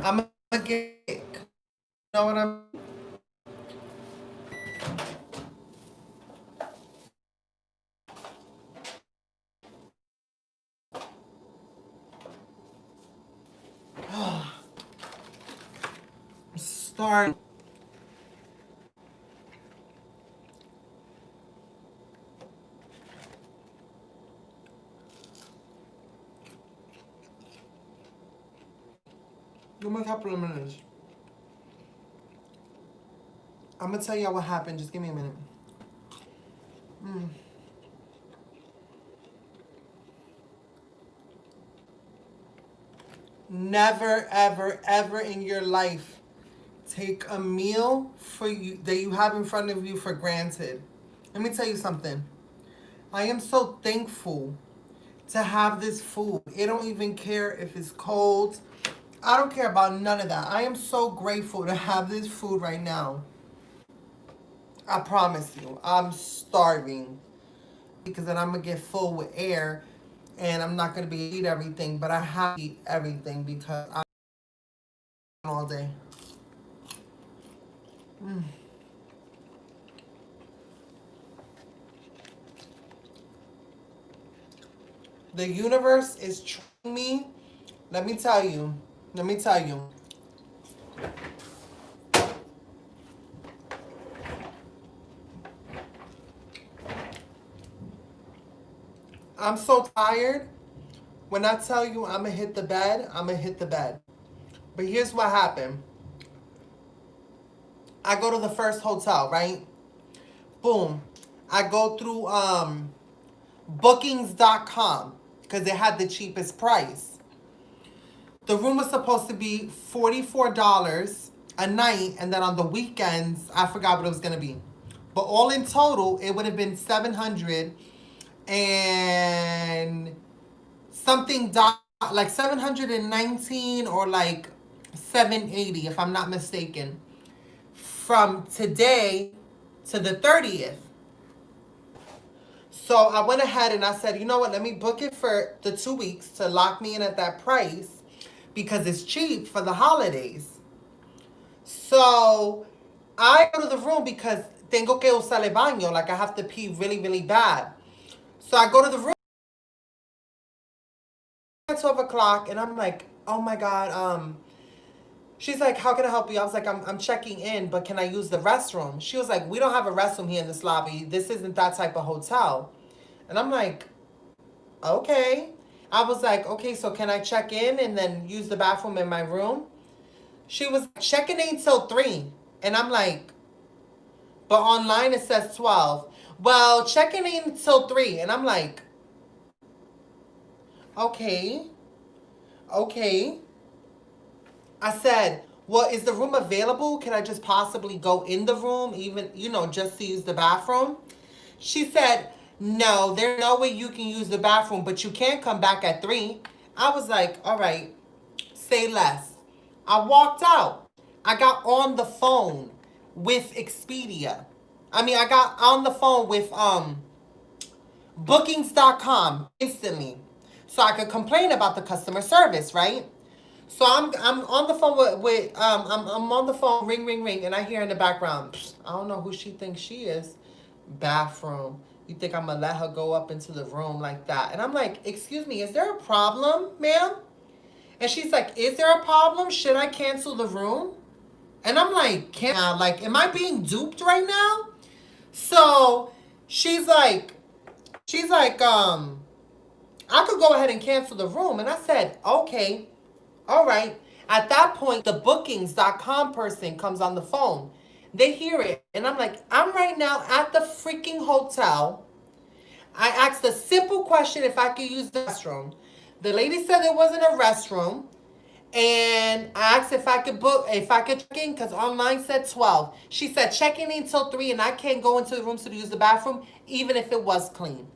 I'm gonna get, you know what I'm. Start. Give me a couple of minutes. I'm gonna tell y'all what happened. Just give me a minute. Never, ever, ever in your life take a meal for you that you have in front of you for granted. Let me tell you something. I am so thankful to have this food. It don't even care if it's cold. I don't care about none of that. I am so grateful to have this food right now. I promise you, I'm starving because then I'm gonna get full with air and I'm not gonna be able to eat everything, but I have to eat everything because I'm all day. The universe is trying me. Let me tell you. Let me tell you. I'm so tired. When I tell you I'm gonna hit the bed, I'm gonna hit the bed. But here's what happened. I go to the first hotel, right? Boom. I go through bookings.com because they had the cheapest price. The room was supposed to be $44 a night, and then on the weekends, I forgot what it was gonna be. But all in total, it would have been 700 and something, like 719 or like 780 if I'm not mistaken, from today to the 30th. So I went ahead and I said, you know what, let me book it for the 2 weeks to lock me in at that price because it's cheap for the holidays. So I go to the room because tengo que usar el baño, like I have to pee really, really bad. So I go to the room at 12 o'clock and I'm like, oh my God, she's like, how can I help you? I was like, I'm checking in, but can I use the restroom? She was like, we don't have a restroom here in this lobby. This isn't that type of hotel. And I'm like, okay. I was like, okay, so can I check in and then use the bathroom in my room? She was checking in till 3. And I'm like, but online it says 12. Well, checking in till 3. And I'm like, okay, okay. I said, well, is the room available? Can I just possibly go in the room, even, just to use the bathroom? She said, no, there's no way you can use the bathroom, but you can come back at 3. I was like, all right, say less. I walked out. I got on the phone with Expedia. I got on the phone with bookings.com instantly so I could complain about the customer service, right? So I'm on the phone I'm on the phone, ring ring ring, and I hear in the background, I don't know who she thinks she is. Bathroom. You think I'm gonna let her go up into the room like that? And I'm like, excuse me, is there a problem, ma'am? And she's like, is there a problem? Should I cancel the room? And I'm like, am I being duped right now? So she's like, I could go ahead and cancel the room. And I said, okay, all right. At that point, the bookings.com person comes on the phone. They hear it. And I'm like, I'm right now at the freaking hotel. I asked a simple question if I could use the restroom. The lady said there wasn't a restroom. And I asked if I could check in because online said 12. She said checking in till 3 and I can't go into the rooms to use the bathroom even if it was clean.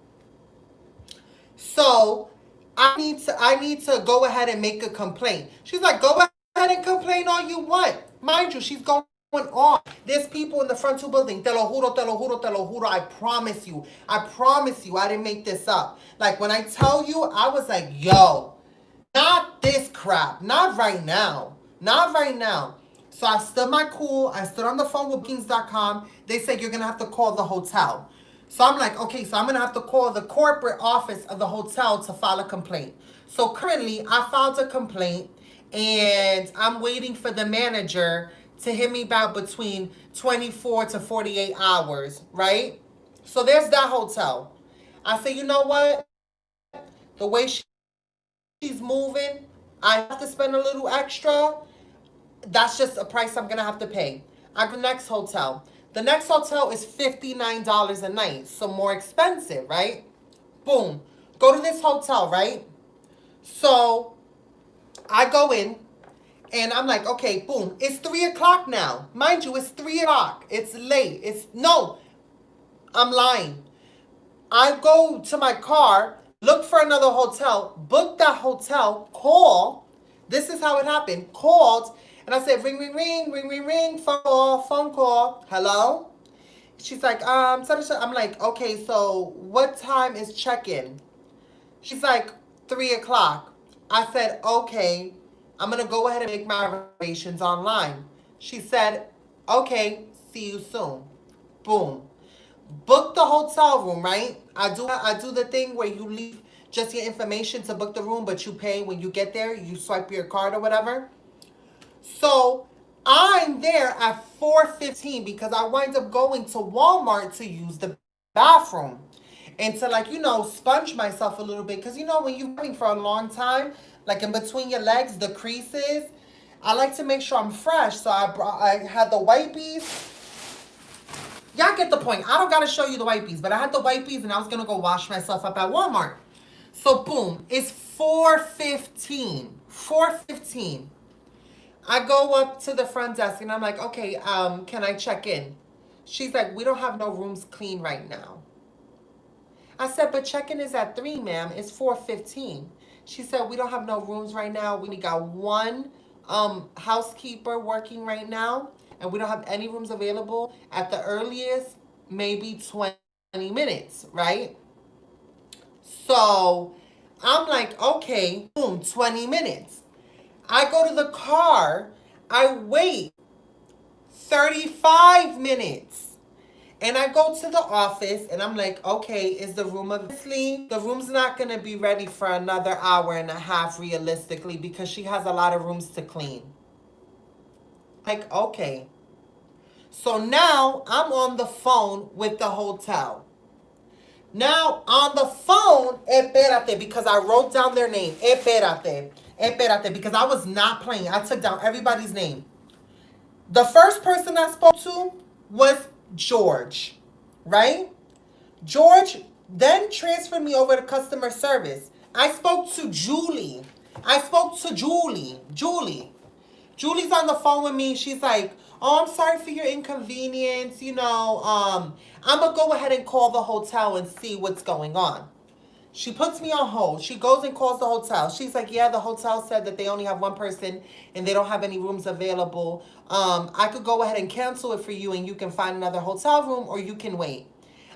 So I need to go ahead and make a complaint. She's like, go ahead and complain all you want. Mind you, she's going on. There's people in the front two buildings. Te lo juro, te lo juro, te lo juro. I promise you. I promise you. I didn't make this up. Like when I tell you, I was like, yo, not this crap. Not right now. Not right now. So I stood my cool. I stood on the phone with bookings.com. They said you're going to have to call the hotel. So I'm like, okay, so I'm going to have to call the corporate office of the hotel to file a complaint. So currently, I filed a complaint and I'm waiting for the manager to hit me back between 24 to 48 hours, right? So there's that hotel. I say, you know what? The way she's moving, I have to spend a little extra. That's just a price I'm gonna have to pay. I go to the next hotel. The next hotel is $59 a night, so more expensive, right? Boom. Go to this hotel, right? So I go in and I'm like, okay, boom. It's 3 o'clock now. Mind you, it's 3 o'clock. It's late. It's no, I'm lying. I go to my car, look for another hotel, book that hotel, call. This is how it happened. Called, and I said, ring, ring, ring, ring, ring, ring, phone call. Hello? She's like, I'm like, okay, so what time is check-in? She's like, 3 o'clock. I said, okay, I'm going to go ahead and make my reservations online. She said, okay, see you soon. Boom. Book the hotel room, right? I do the thing where you leave just your information to book the room, but you pay when you get there. You swipe your card or whatever. So I'm there at 4:15 because I wind up going to Walmart to use the bathroom and to, like, sponge myself a little bit, because when you're running for a long time, like in between your legs, the creases, I like to make sure I'm fresh. So I had the wipies. Y'all get the point. I don't gotta show you the wipies, but I had the wipies and I was gonna go wash myself up at Walmart. So boom, it's 4:15. 4:15. I go up to the front desk and I'm like, okay, can I check in? She's like, we don't have no rooms clean right now. I said, but check-in is at 3, ma'am. It's 4:15. She said, we don't have no rooms right now. We got one housekeeper working right now, and we don't have any rooms available. At the earliest, maybe 20 minutes, right? So I'm like, okay, boom, 20 minutes. I go to the car. I wait 35 minutes. And I go to the office and I'm like, okay, is the room obviously, the room's not going to be ready for another hour and a half realistically, because she has a lot of rooms to clean. Like, okay. So now I'm on the phone with the hotel. Now on the phone, espérate, because I wrote down their name. Espérate, because I was not playing. I took down everybody's name. The first person I spoke to was George, right? George then transferred me over to customer service. I spoke to Julie. Julie's on the phone with me. She's like, oh, I'm sorry for your inconvenience. I'm going to go ahead and call the hotel and see what's going on. She puts me on hold. She goes and calls the hotel. She's like, yeah, the hotel said that they only have one person and they don't have any rooms available. I could go ahead and cancel it for you and you can find another hotel room, or you can wait.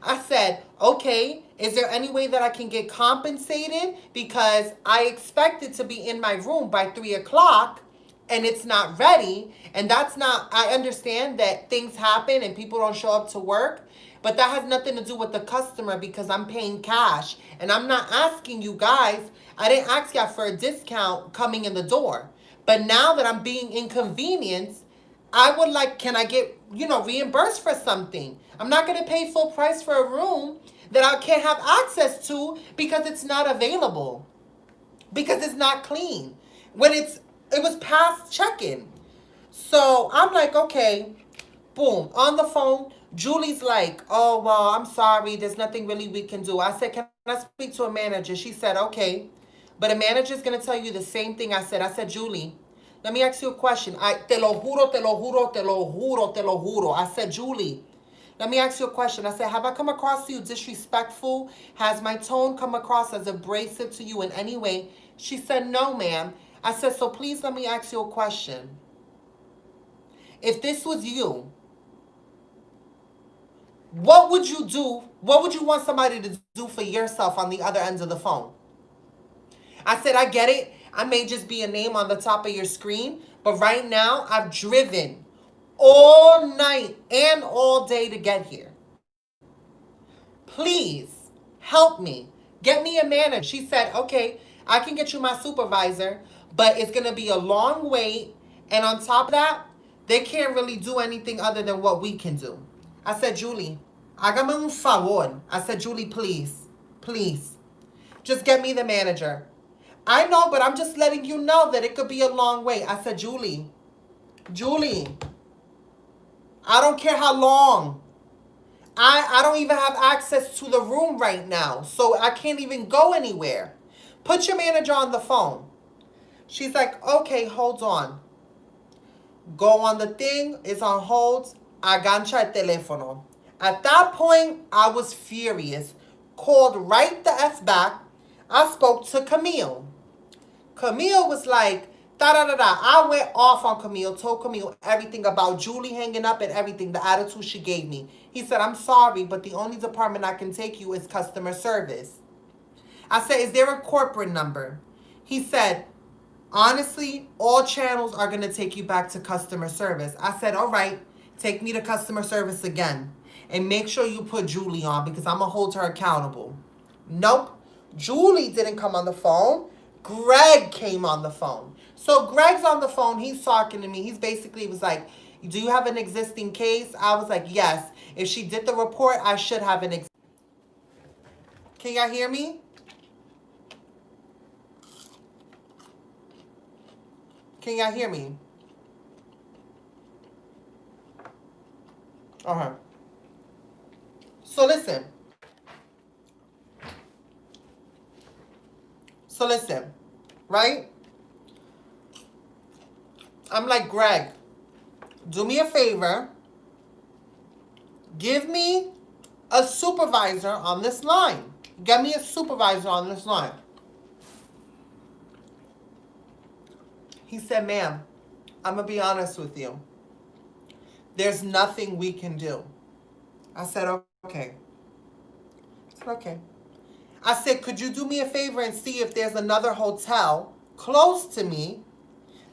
I said, okay, is there any way that I can get compensated? Because I expected to be in my room by 3 o'clock and it's not ready. And I understand that things happen and people don't show up to work. But that has nothing to do with the customer, because I'm paying cash. And I'm not asking you guys. I didn't ask y'all for a discount coming in the door. But now that I'm being inconvenienced, I would like, can I get, reimbursed for something? I'm not going to pay full price for a room that I can't have access to because it's not available. Because it's not clean. When it was past check-in. So I'm like, okay, boom, on the phone. Julie's like, oh, well, I'm sorry. There's nothing really we can do. I said, can I speak to a manager? She said, okay. But a manager's going to tell you the same thing I said. I said, Julie, let me ask you a question. Te lo juro, te lo juro, te lo juro, te lo juro. I said, Julie, let me ask you a question. I said, have I come across to you disrespectful? Has my tone come across as abrasive to you in any way? She said, no, ma'am. I said, so please let me ask you a question. If this was you, what would you do? What would you want somebody to do for yourself on the other end of the phone? I said, I get it. I may just be a name on the top of your screen, but right now I've driven all night and all day to get here. Please help me. Get me a manager. She said, okay, I can get you my supervisor, but it's going to be a long wait. And on top of that, they can't really do anything other than what we can do. I said, Julie, hágame un favor. I said, Julie, please, please, just get me the manager. I know, but I'm just letting you know that it could be a long wait. I said, Julie, I don't care how long. I don't even have access to the room right now, so I can't even go anywhere. Put your manager on the phone. She's like, okay, hold on. Go on the thing, it's on hold. Agancha el teléfono. At that point, I was furious. Called right the F back. I spoke to Camille. Camille was like, da-da-da-da. I went off on Camille, told Camille everything about Julie hanging up and everything, the attitude she gave me. He said, I'm sorry, but the only department I can take you is customer service. I said, is there a corporate number? He said, honestly, all channels are going to take you back to customer service. I said, all right, take me to customer service again. And make sure you put Julie on because I'm going to hold her accountable. Nope. Julie didn't come on the phone. Greg came on the phone. So Greg's on the phone. He's talking to me. He's basically was like, do you have an existing case? I was like, yes. If she did the report, I should have an Can y'all hear me? Can y'all hear me? Uh-huh. So listen, right? I'm like, Greg, do me a favor. Give me a supervisor on this line. Get me a supervisor on this line. He said, ma'am, I'm going to be honest with you. There's nothing we can do. I said, okay. I said, okay. I said, could you do me a favor and see if there's another hotel close to me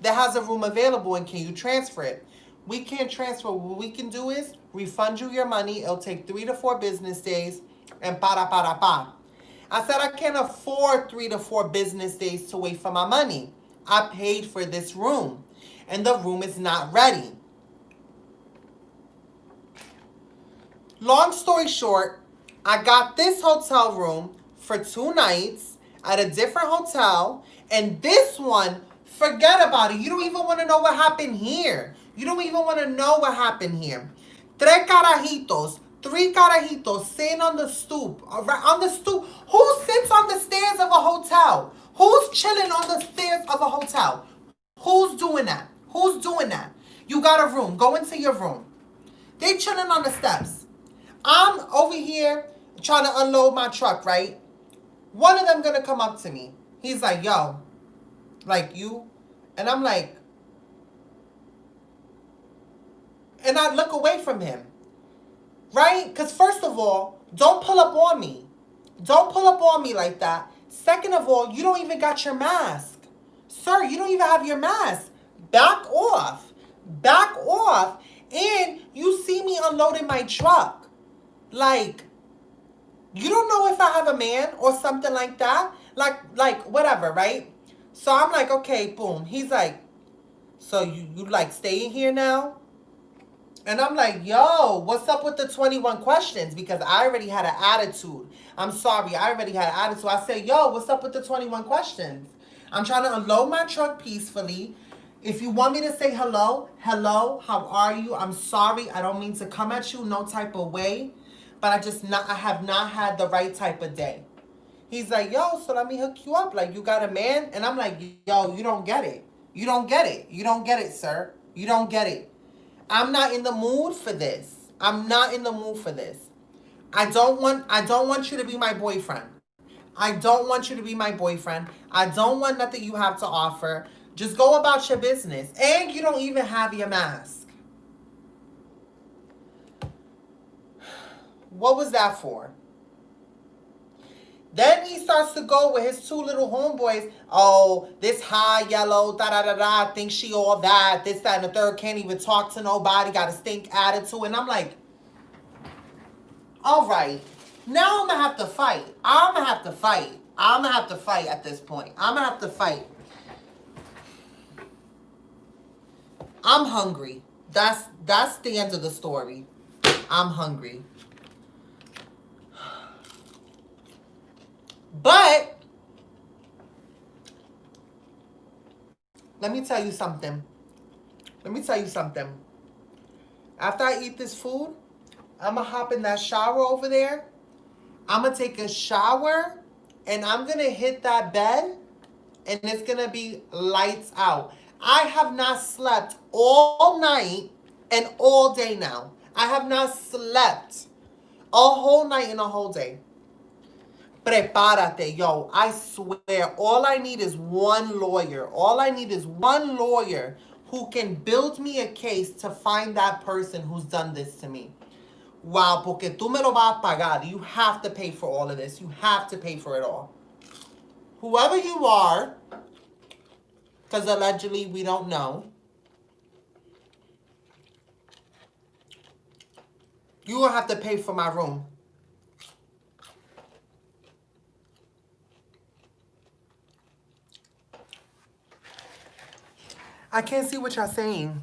that has a room available and can you transfer it? We can't transfer. What we can do is refund you your money. It'll take 3 to 4 business days and pa. I said, I can't afford 3 to 4 business days to wait for my money. I paid for this room and the room is not ready. Long story short, I got this hotel room for 2 nights at a different hotel. And this one, forget about it. You don't even want to know what happened here. You don't even want to know what happened here. 3 carajitos sitting on the stoop. On the stoop. Who sits on the stairs of a hotel? Who's chilling on the stairs of a hotel? Who's doing that? Who's doing that? You got a room. Go into your room. They chilling on the steps. I'm over here trying to unload my truck, right? One of them gonna come up to me. He's like, yo, like you. And I'm like, and I look away from him, right? Because first of all, don't pull up on me. Don't pull up on me like that. Second of all, you don't even got your mask. Sir, you don't even have your mask. Back off. Back off. And you see me unloading my truck. Like, you don't know if I have a man or something like that. Like whatever, right? So I'm like, okay, boom. He's like, so you like staying here now? And I'm like, yo, what's up with the 21 questions? Because I already had an attitude. I'm sorry, I already had an attitude. I said, yo, what's up with the 21 questions? I'm trying to unload my truck peacefully. If you want me to say hello, how are you? I'm sorry, I don't mean to come at you no type of way. But I have not had the right type of day. He's like, yo, so let me hook you up. Like, you got a man? And I'm like, yo, you don't get it. You don't get it. You don't get it, sir. You don't get it. I'm not in the mood for this. I'm not in the mood for this. I don't want you to be my boyfriend. I don't want you to be my boyfriend. I don't want nothing you have to offer. Just go about your business. And you don't even have your mask. What was that for? Then he starts to go with his two little homeboys. Oh, this high yellow, da da da da, think she all that, this, that, and the third, can't even talk to nobody, got a stink attitude. And I'm like, all right, now I'm gonna have to fight. I'm gonna have to fight. I'm gonna have to fight at this point. I'm gonna have to fight. I'm hungry. That's the end of the story. I'm hungry. But let me tell you something. Let me tell you something. After I eat this food, I'm going to hop in that shower over there. I'm going to take a shower and I'm going to hit that bed and it's going to be lights out. I have not slept all night and all day now. I have not slept a whole night and a whole day. Prepárate, yo. I swear, all I need is one lawyer. All I need is one lawyer who can build me a case to find that person who's done this to me. Wow, porque tú me lo vas a pagar. You have to pay for all of this. You have to pay for it all. Whoever you are, because allegedly we don't know, you will have to pay for my room. I can't see what y'all saying.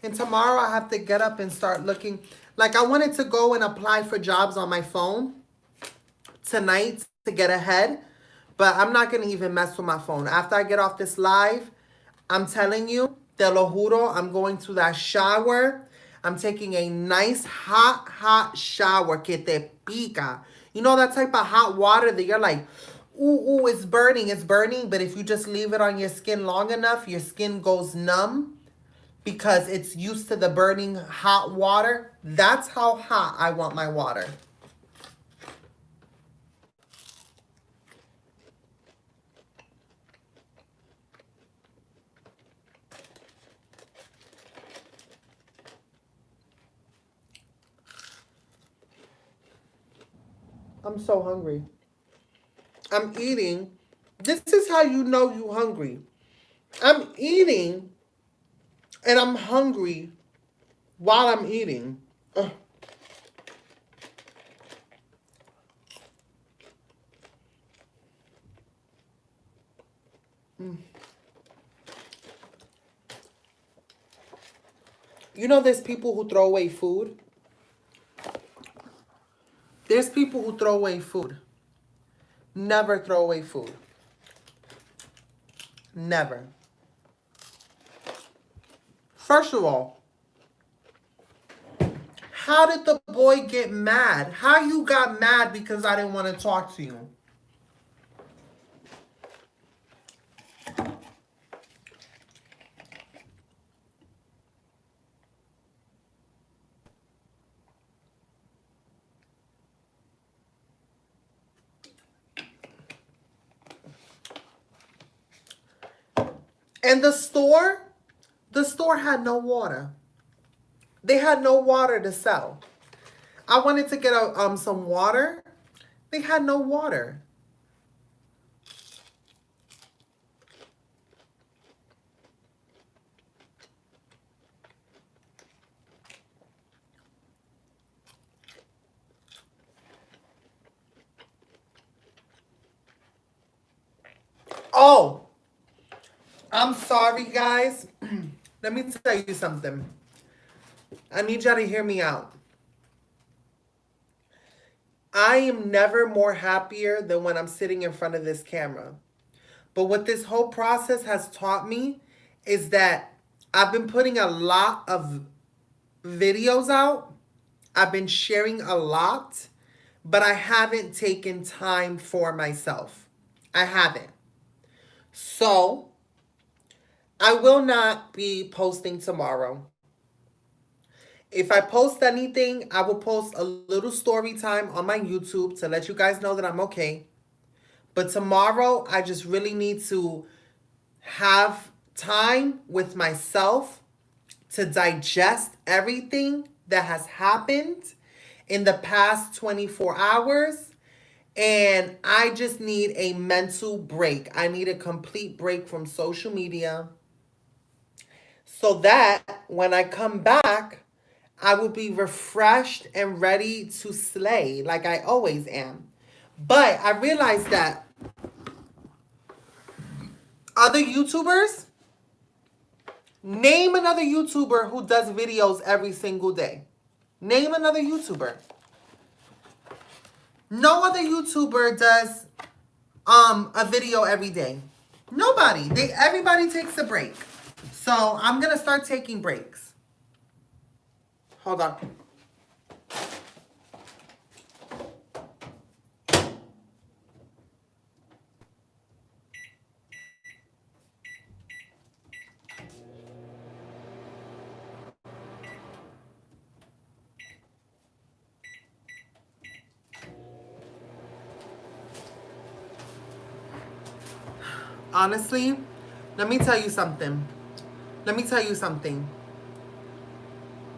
And tomorrow I have to get up and start looking. Like, I wanted to go and apply for jobs on my phone tonight to get ahead. But I'm not going to even mess with my phone. After I get off this live, I'm telling you, te lo juro, I'm going to that shower. I'm taking a nice hot shower que te pica. You know that type of hot water that you're like, ooh, it's burning. But if you just leave it on your skin long enough, your skin goes numb because it's used to the burning hot water. That's how hot I want my water. I'm so hungry. I'm eating. This is how you know you hungry. I'm eating and I'm hungry while I'm eating. Ugh. You know there's people who throw away food? There's people who throw away food. Never throw away food. Never. First of all, how did the boy get mad? How you got mad because I didn't want to talk to you? And the store had no water. They had no water to sell. I wanted to get some water. They had no water. Oh, I'm sorry, guys. Let me tell you something. I need y'all to hear me out. I am never more happier than when I'm sitting in front of this camera. But what this whole process has taught me is that I've been putting a lot of videos out. I've been sharing a lot, but I haven't taken time for myself. I haven't. So, I will not be posting tomorrow. If I post anything, I will post a little story time on my YouTube to let you guys know that I'm okay. But tomorrow, I just really need to have time with myself to digest everything that has happened in the past 24 hours. And I just need a mental break. I need a complete break from social media so that when I come back, I will be refreshed and ready to slay like I always am. But I realized that other YouTubers, name another YouTuber who does videos every single day. Name another YouTuber. No other YouTuber does a video every day. Nobody. Everybody takes a break. So I'm gonna start taking breaks. Hold on. Honestly, let me tell you something. Let me tell you something.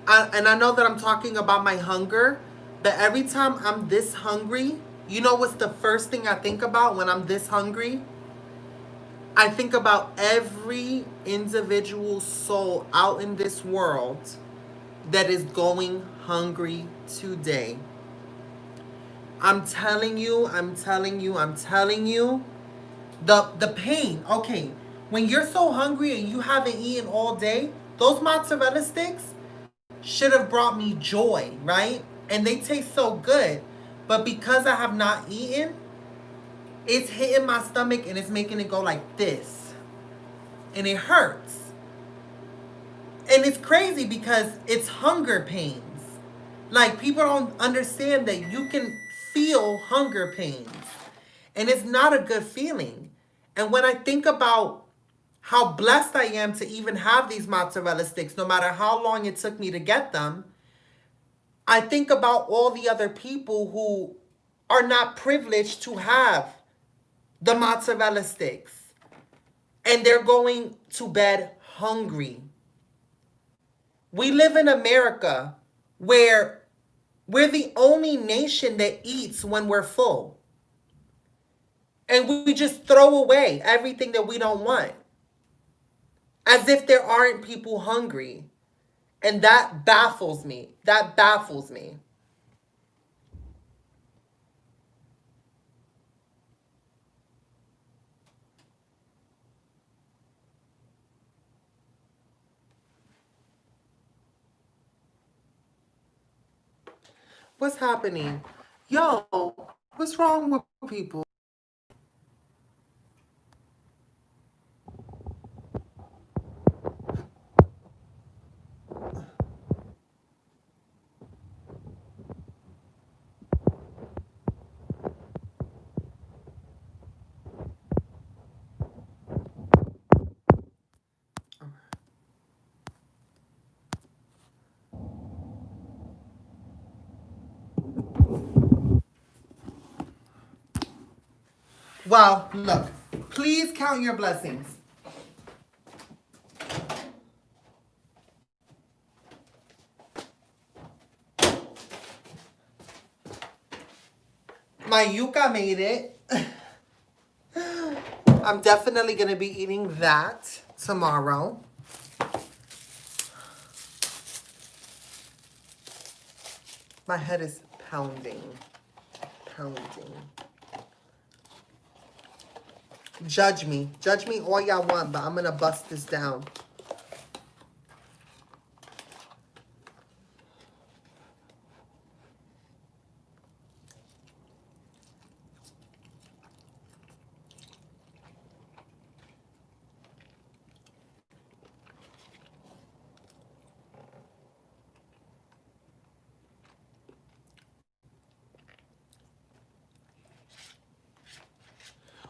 And I know that I'm talking about my hunger, but every time I'm this hungry, you know what's the first thing I think about when I'm this hungry? I think about every individual soul out in this world that is going hungry today. I'm telling you, I'm telling you, I'm telling you. The pain. Okay, when you're so hungry and you haven't eaten all day, those mozzarella sticks should have brought me joy, right? And they taste so good. But because I have not eaten, it's hitting my stomach and it's making it go like this. And it hurts. And it's crazy because it's hunger pains. Like, people don't understand that you can feel hunger pains. And it's not a good feeling. And when I think about how blessed I am to even have these mozzarella sticks, no matter how long it took me to get them, I think about all the other people who are not privileged to have the mozzarella sticks. And they're going to bed hungry. We live in America where we're the only nation that eats when we're full. And we just throw away everything that we don't want. As if there aren't people hungry. And that baffles me. That baffles me. What's happening? Yo, what's wrong with people? Well, look, please count your blessings. My yuca made it. I'm definitely going to be eating that tomorrow. My head is pounding. Pounding. Judge me. Judge me all y'all want, but I'm going to bust this down.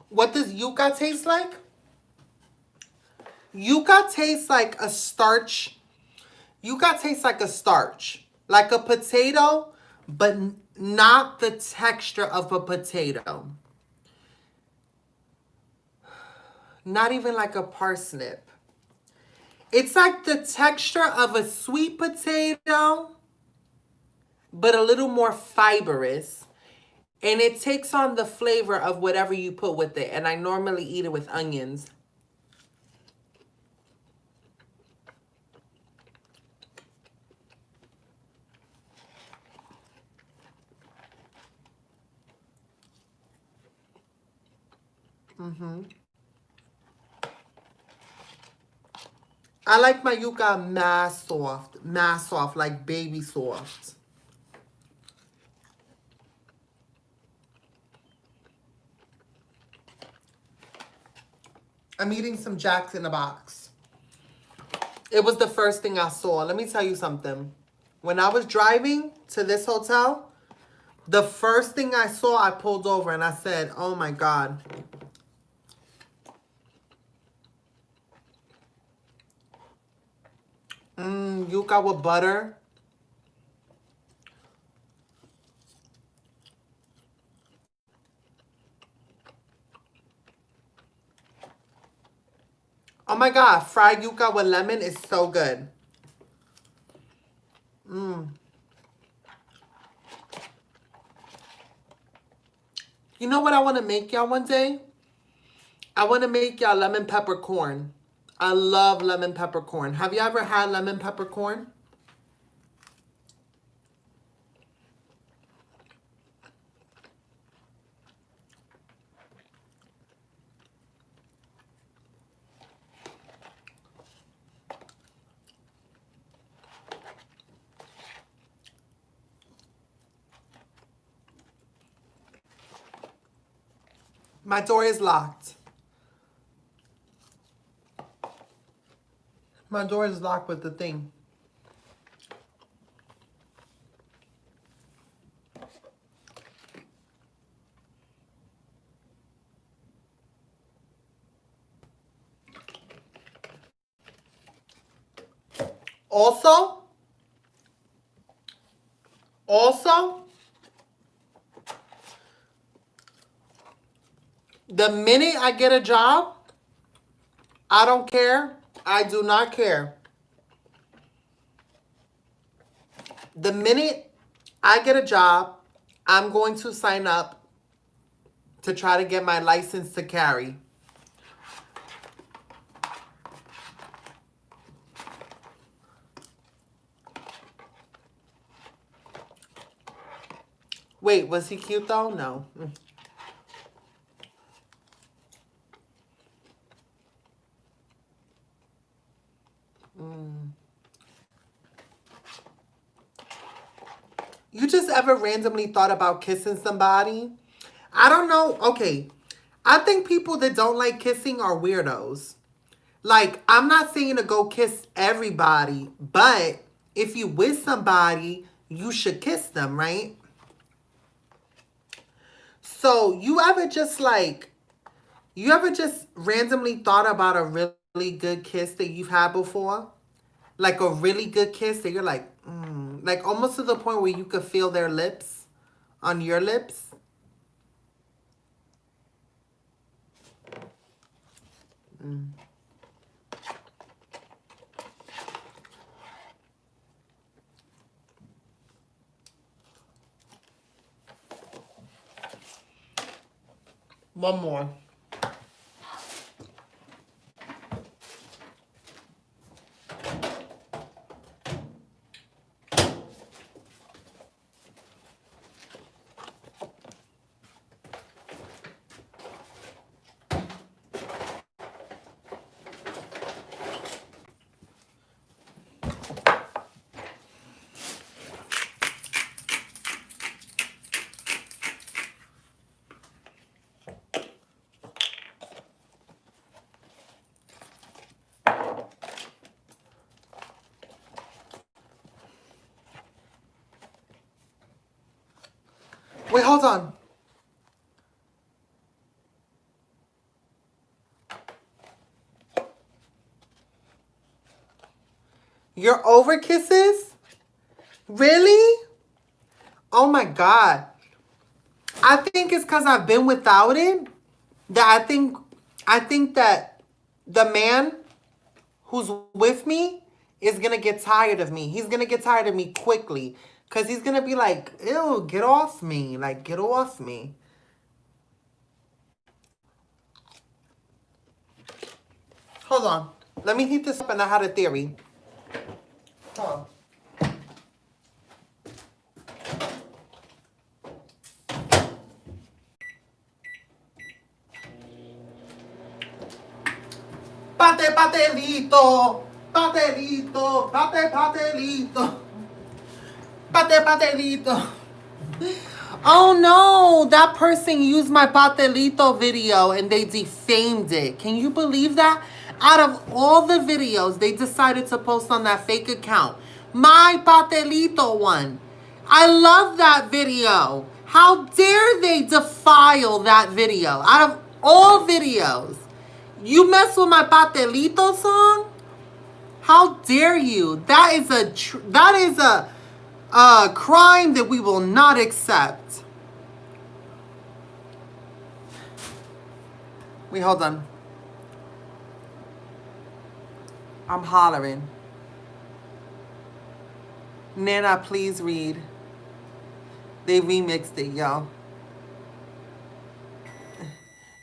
What does yuca taste like? Yuca tastes like a starch. Yuca tastes like a starch. Like a potato, but not the texture of a potato. Not even like a parsnip. It's like the texture of a sweet potato, but a little more fibrous. And it takes on the flavor of whatever you put with it. And I normally eat it with onions. I like my yuca mass soft, like baby soft. I'm eating some Jacks in a box. It was the first thing I saw. Let me tell you something. When I was driving to this hotel, the first thing I saw, I pulled over and I said, oh my God. Yuca with butter. Oh my God, fried yuca with lemon is so good. You know what I want to make y'all one day? I want to make y'all lemon pepper corn. I love lemon pepper corn. Have you ever had lemon pepper corn? My door is locked. My door is locked with the thing. Also, the minute I get a job, I don't care. I do not care. The minute I get a job, I'm going to sign up to try to get my license to carry. Wait, was he cute though? No. You just ever randomly thought about kissing somebody? I don't know. Okay. I think people that don't like kissing are weirdos. Like, I'm not saying to go kiss everybody, but if you with somebody, you should kiss them, right? So, you ever just randomly thought about a really good kiss that you've had before? Like a really good kiss that you're like almost to the point where you could feel their lips on your lips? One more. Wait, hold on. You're over kisses? Really? Oh my God. I think it's because I've been without it that I think that the man who's with me is gonna get tired of me. He's gonna get tired of me quickly. Cause he's gonna be like, ew, get off me. Like, get off me. Hold on. Let me heat this up and I had a theory. Hold on. Pate, patelito. Patelito. Pate, patelito. Pate, patelito. Oh no, that person used my patelito video and they defamed it. Can you believe that? Out of all the videos they decided to post on that fake account, my patelito one. I love that video. How dare they defile that video? Out of all videos, you mess with my patelito song? How dare you? That is a crime that we will not accept. Wait, hold on. I'm hollering. Nana, please read. They remixed it, yo.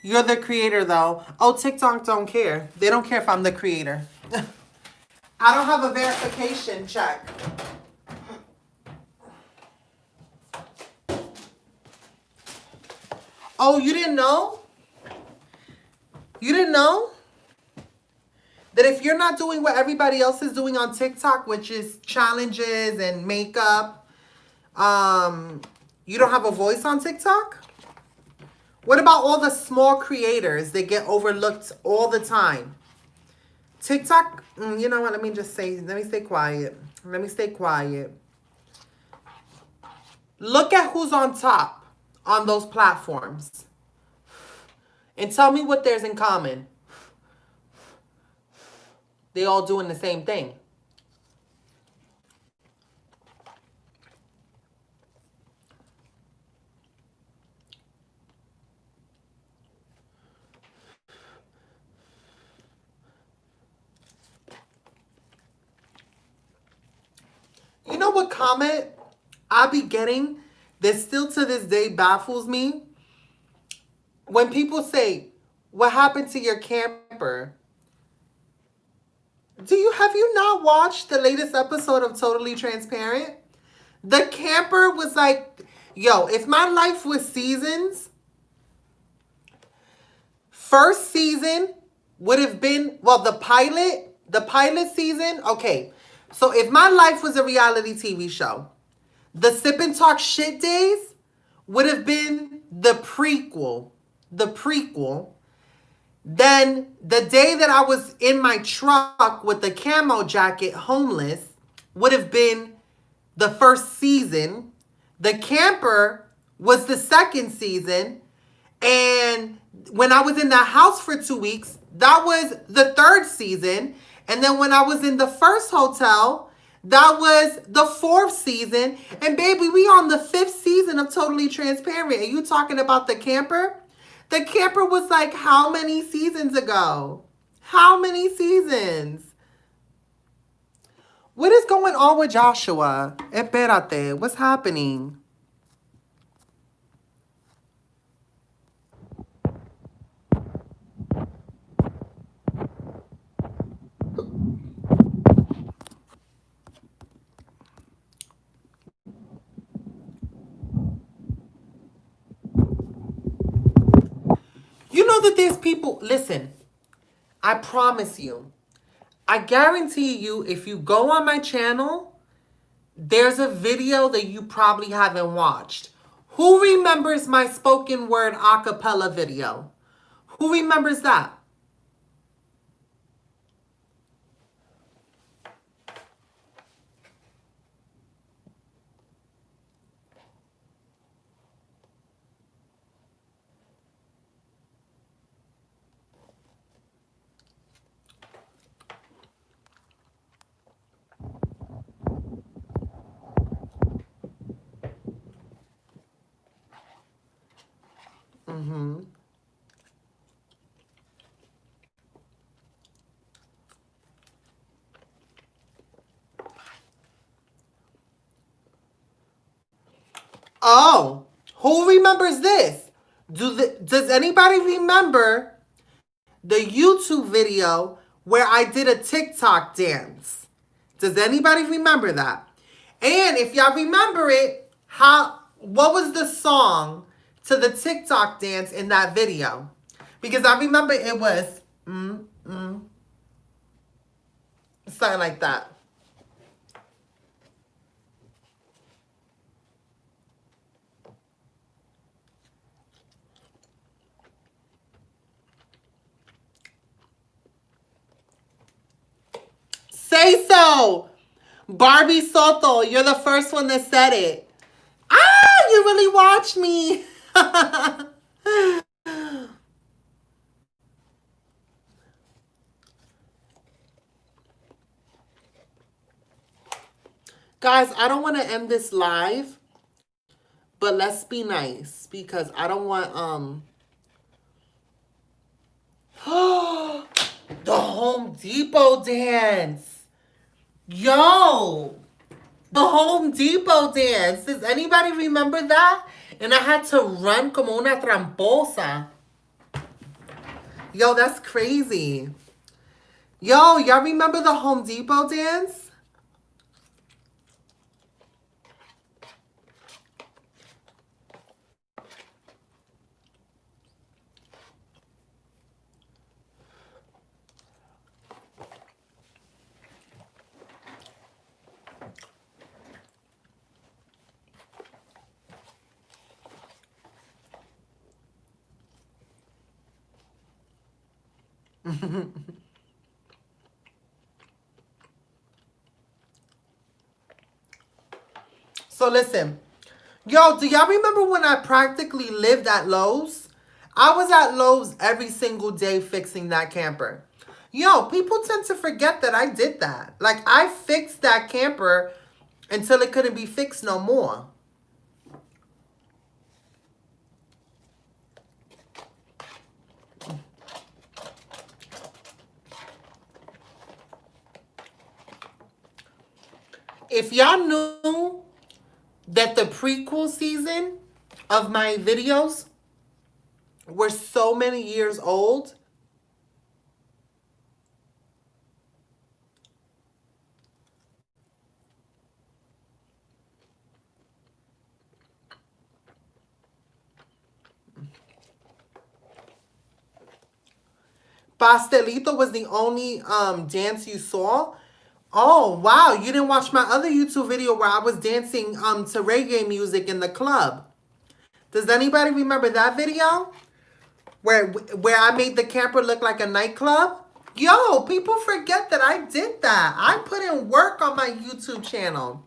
You're the creator, though. Oh, TikTok don't care. They don't care if I'm the creator. I don't have a verification check. Oh, you didn't know? You didn't know? That if you're not doing what everybody else is doing on TikTok, which is challenges and makeup, you don't have a voice on TikTok? What about all the small creators that get overlooked all the time? TikTok, you know what? Let me stay quiet. Let me stay quiet. Look at who's on top on those platforms. And tell me what there's in common. They all doing the same thing. You know what comment I be getting that still to this day baffles me? When people say, what happened to your camper? Have you not watched the latest episode of Totally Transparent? The camper was like, yo, if my life was seasons, first season would have been, well, the pilot season, okay. So if my life was a reality TV show, the Sip and Talk Shit Days would have been the prequel. The prequel. Then the day that I was in my truck with the camo jacket homeless would have been the first season. The camper was the second season. And when I was in the house for 2 weeks, that was the third season. And then when I was in the first hotel, that was the fourth season. And baby, we on the fifth season of Totally Transparent. Are you talking about the camper? The camper was like how many seasons ago? How many seasons? What is going on with Joshua? Espérate, what's happening? You know that there's people, listen, I promise you, I guarantee you, if you go on my channel, there's a video that you probably haven't watched. Who remembers my spoken word a cappella video? Who remembers that? Oh, who remembers this? Does anybody remember the YouTube video where I did a TikTok dance? Does anybody remember that? And if y'all remember it, what was the song to the TikTok dance in that video? Because I remember it was something like that. Say so. Barbie Soto, you're the first one that said it. Ah, you really watched me. Guys, I don't want to end this live, but let's be nice because I don't want the Home Depot dance. Yo, the Home Depot dance. Does anybody remember that? And I had to run como una tramposa. Yo, that's crazy. Yo, y'all remember the Home Depot dance? So listen, yo, do y'all remember when I practically lived at Lowe's? I was at Lowe's every single day fixing that camper. Yo, people tend to forget that I did that. Like, I fixed that camper until it couldn't be fixed no more. If y'all knew that the prequel season of my videos were so many years old, Pastelito was the only dance you saw. Oh, wow. You didn't watch my other YouTube video where I was dancing to reggae music in the club. Does anybody remember that video? Where I made the camper look like a nightclub? Yo, people forget that I did that. I put in work on my YouTube channel.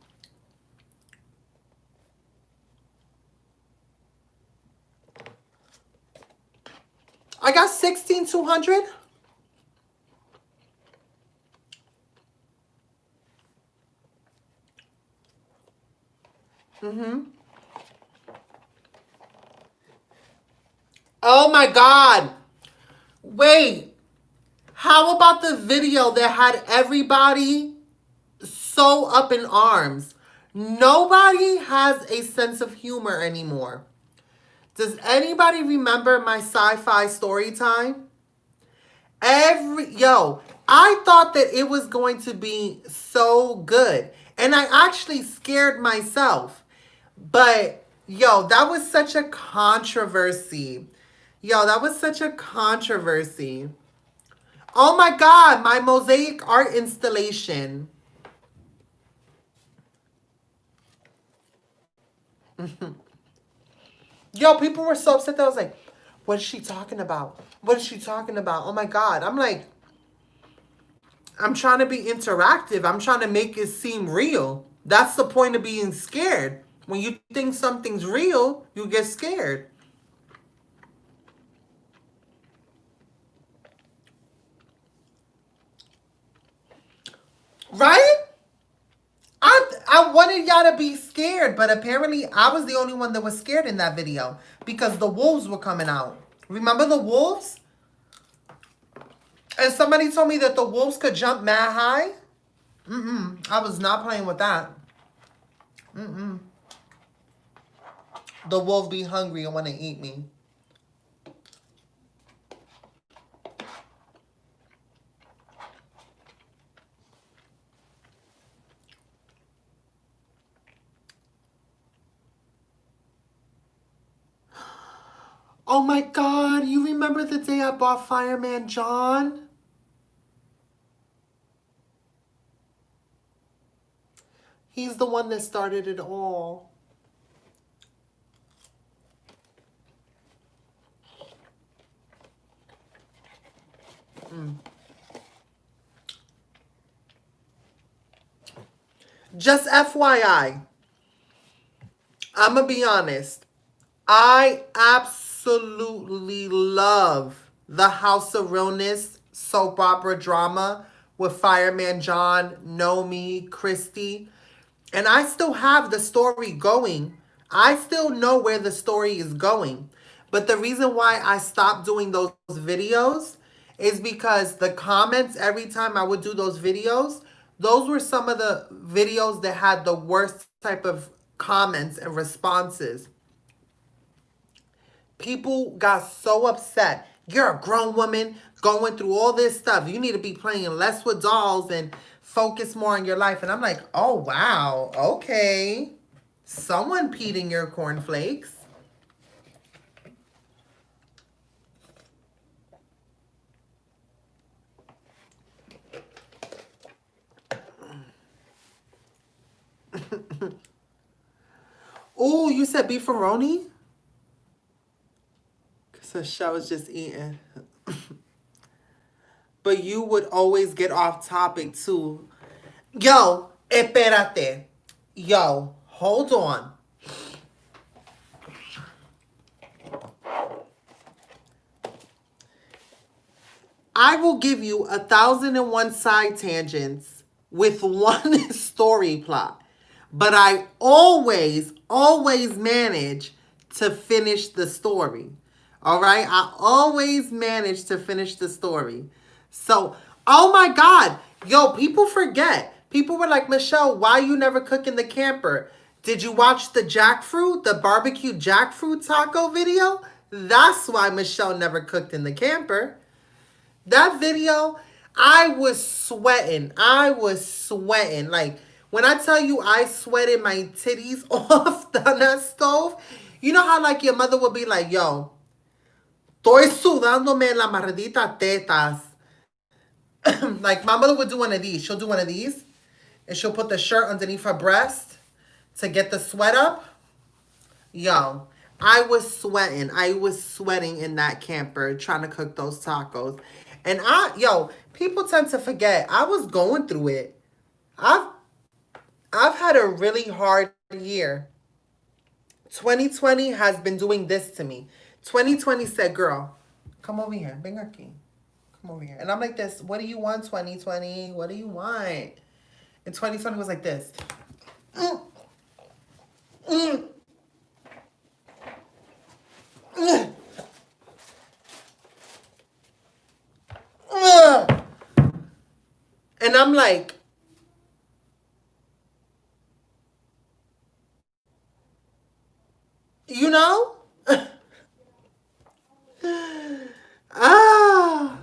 I got 16,200. Oh my God. Wait. How about the video that had everybody so up in arms? Nobody has a sense of humor anymore. Does anybody remember my sci-fi story time? I thought that it was going to be so good. And I actually scared myself. But, yo, that was such a controversy. Yo, that was such a controversy. Oh my God, my mosaic art installation. Yo, people were so upset that I was like, what is she talking about? What is she talking about? Oh my God. I'm like, I'm trying to be interactive. I'm trying to make it seem real. That's the point of being scared. When you think something's real, you get scared. Right? I wanted y'all to be scared, but apparently I was the only one that was scared in that video because the wolves were coming out. Remember the wolves? And somebody told me that the wolves could jump mad high. I was not playing with that. The wolf be hungry and want to eat me. Oh my God, you remember the day I bought Fireman John? He's the one that started it all. Just FYI, I'm going to be honest. I absolutely love the House of Realness soap opera drama with Fireman John, Nomi, Christy. And I still have the story going. I still know where the story is going. But the reason why I stopped doing those videos is because the comments every time I would do those videos, those were some of the videos that had the worst type of comments and responses. People got so upset. You're a grown woman going through all this stuff. You need to be playing less with dolls and focus more on your life. And I'm like, oh, wow. Okay. Someone peed in your cornflakes. Oh, you said beefaroni? So I was just eating. But you would always get off topic too. Yo, espérate. Yo, hold on. I will give you 1,001 side tangents with one story plot. But I always manage to finish the story. All right? I always manage to finish the story. So, oh my God. Yo, people forget. People were like, Michelle, why you never cook in the camper? Did you watch the jackfruit, the barbecue jackfruit taco video? That's why Michelle never cooked in the camper. That video, I was sweating. I was sweating. Like, when I tell you I sweated my titties off on that stove, you know how, like, your mother would be like, yo, estoy sudándome la maldita tetas. Like, my mother would do one of these. She'll do one of these, and she'll put the shirt underneath her breast to get the sweat up. Yo, I was sweating. I was sweating in that camper trying to cook those tacos. And people tend to forget I was going through it. I've I've had a really hard year. 2020 has been doing this to me. 2020 said, girl, come over here. Bring her key. Come over here. And I'm like this, what do you want, 2020? What do you want? And 2020 was like this. Mm, mm, mm, mm. And I'm like, you know? Ah.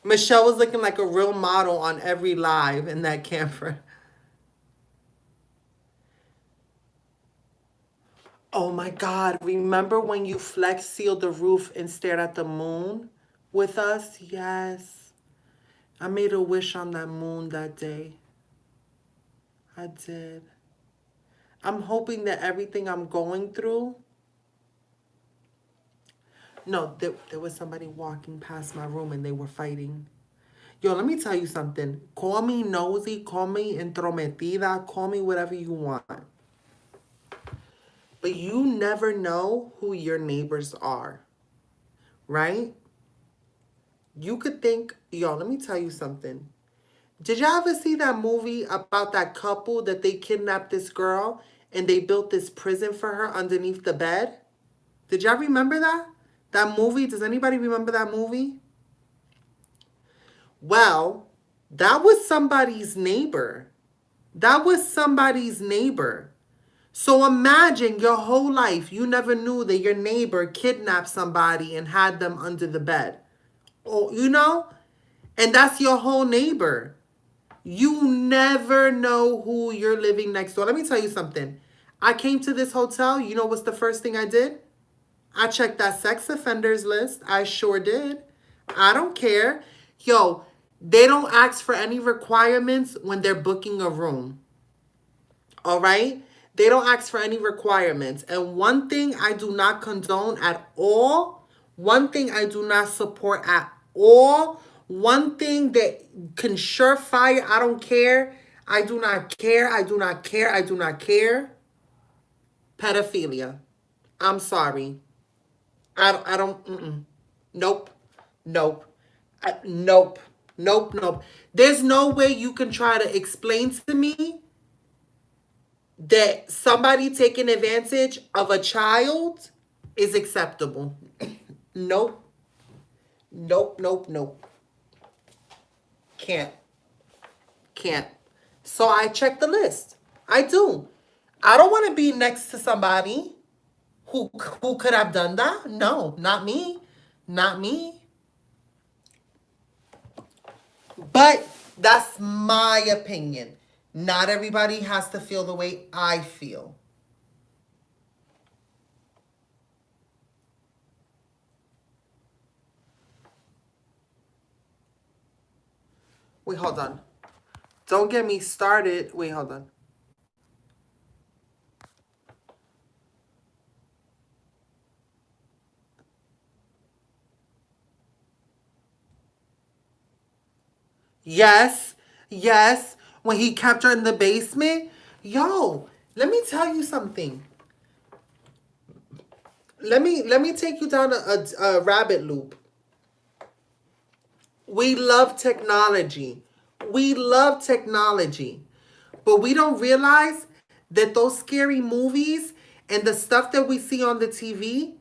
Michelle was looking like a real model on every live in that camper. Oh my God, remember when you flex sealed the roof and stared at the moon with us? Yes. I made a wish on that moon that day. I did. I'm hoping that everything I'm going through. No, there was somebody walking past my room and they were fighting. Yo, let me tell you something. Call me nosy, call me entrometida, call me whatever you want. But you never know who your neighbors are, right? You could think, yo, let me tell you something. Did y'all ever see that movie about that couple that they kidnapped this girl and they built this prison for her underneath the bed? Did y'all remember that? That movie? Does anybody remember that movie? Well, that was somebody's neighbor. That was somebody's neighbor. So imagine your whole life you never knew that your neighbor kidnapped somebody and had them under the bed. Oh, you know? And that's your whole neighbor. You never know who you're living next door. Let me tell you something. I came to this hotel. You know what's the first thing I did? I checked that sex offenders list. I sure did. I don't care. Yo, they don't ask for any requirements when they're booking a room. All right? They don't ask for any requirements. And one thing I do not condone at all, one thing I do not support at all, one thing that can surefire, I don't care. I do not care. I do not care. I do not care. Pedophilia. I'm sorry. I don't, nope, nope, nope, nope, nope. There's no way you can try to explain to me that somebody taking advantage of a child is acceptable. Nope, nope, nope, nope. Can't, can't. So I check the list. I do. I don't want to be next to somebody who could have done that. No, not me, not me. But that's my opinion. Not everybody has to feel the way I feel. Wait, hold on. Don't get me started. Wait, hold on. Yes, yes. When he kept her in the basement. Yo, let me tell you something. Let me take you down a rabbit loop. We love technology. We love technology. But we don't realize that those scary movies and the stuff that we see on the TV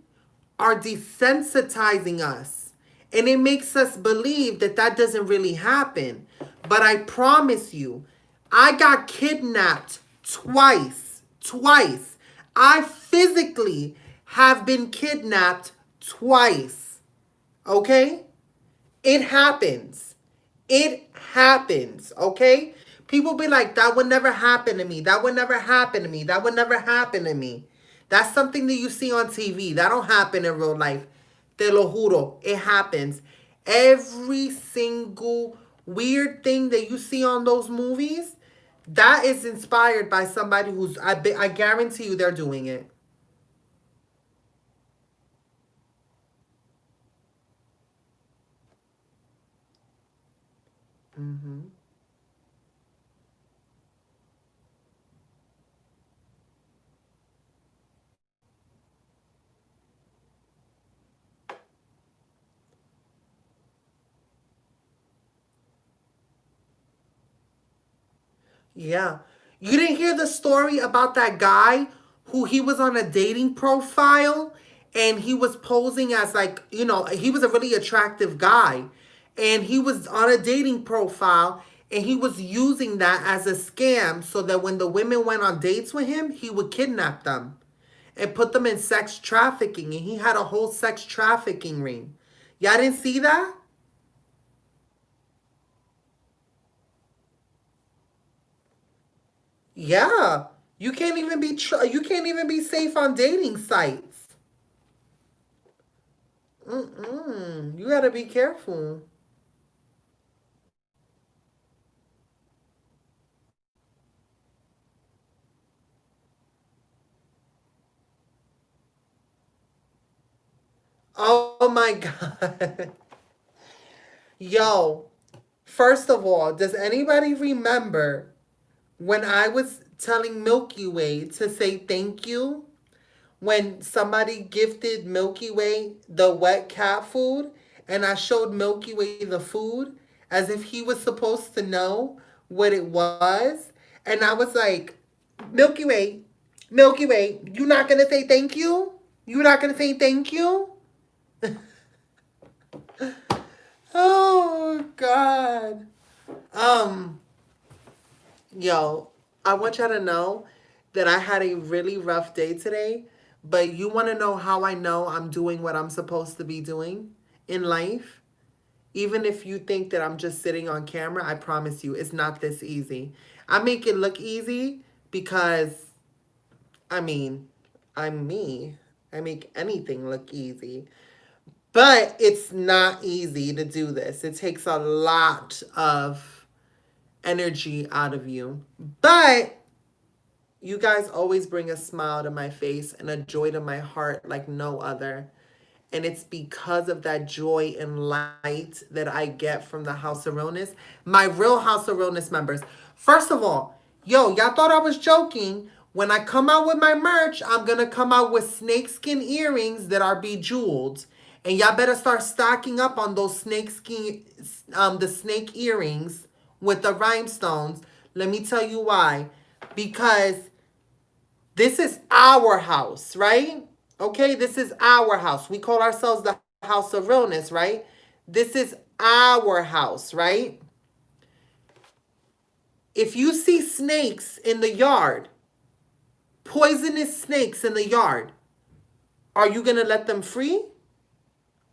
are desensitizing us. And it makes us believe that that doesn't really happen. But I promise you, I got kidnapped twice. Twice. I physically have been kidnapped twice. Okay? It happens. It happens, okay? People be like, that would never happen to me. That would never happen to me. That would never happen to me. That's something that you see on TV. That don't happen in real life. Te lo juro. It happens. Every single weird thing that you see on those movies, that is inspired by somebody who's, I guarantee you they're doing it. Hmm. Yeah. You didn't hear the story about that guy who he was on a dating profile and he was posing as like, he was a really attractive guy and he was on a dating profile and he was using that as a scam so that when the women went on dates with him, he would kidnap them and put them in sex trafficking and he had a whole sex trafficking ring. Y'all didn't see that? Yeah. You can't even be safe on dating sites. Mm-mm. You gotta be careful. Oh my God. Yo, first of all, does anybody remember when I was telling Milky Way to say thank you? When somebody gifted Milky Way the wet cat food and I showed Milky Way the food as if he was supposed to know what it was. And I was like, Milky Way, Milky Way, you not gonna say thank you? You not gonna say thank you? Oh God. Um, Yo, I want y'all to know that I had a really rough day today, but you want to know how I know I'm doing what I'm supposed to be doing in life? Even if you think that I'm just sitting on camera, I promise you it's not this easy. I make it look easy because, I mean, I'm me. I make anything look easy. But it's not easy to do this. It takes a lot of energy out of you. But you guys always bring a smile to my face and a joy to my heart like no other. And it's because of that joy and light that I get from the House of Realness. My real House of Realness members. First of all, yo, y'all thought I was joking. When I come out with my merch, I'm going to come out with snakeskin earrings that are bejeweled. And y'all better start stocking up on those snakeskin, the snake earrings with the rhinestones. Let me tell you why. Because this is our house, right? Okay, this is our house. We call ourselves the House of Realness, right? This is our house, right? If you see snakes in the yard, poisonous snakes in the yard, are you going to let them free?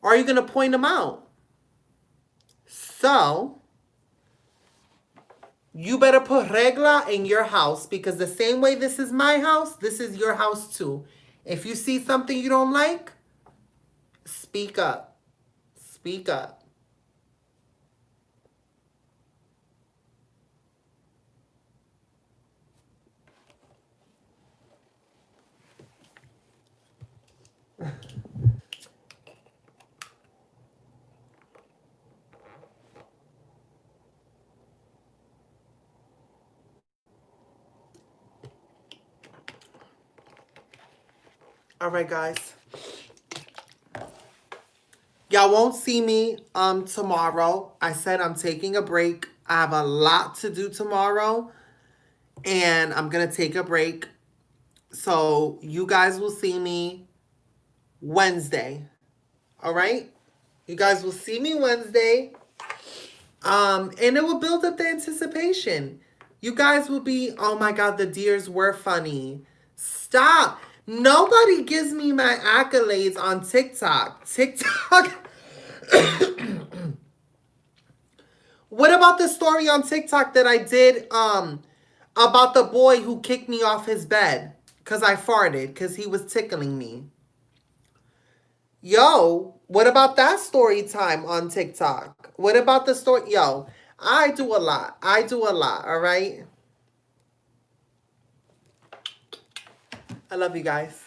Or are you going to point them out? So, you better put regla in your house because the same way this is my house, this is your house too. If you see something you don't like, speak up. Speak up. All right, guys. Y'all won't see me tomorrow. I said I'm taking a break. I have a lot to do tomorrow, and I'm gonna take a break. So you guys will see me Wednesday. All right? You guys will see me Wednesday. And it will build up the anticipation. You guys will be, oh my God, the deers were funny. Stop. Nobody gives me my accolades on TikTok. TikTok. What about the story on TikTok that I did about the boy who kicked me off his bed because I farted because he was tickling me? Yo, what about that story time on TikTok? What about the story? Yo, I do a lot. I do a lot, all right? I love you guys.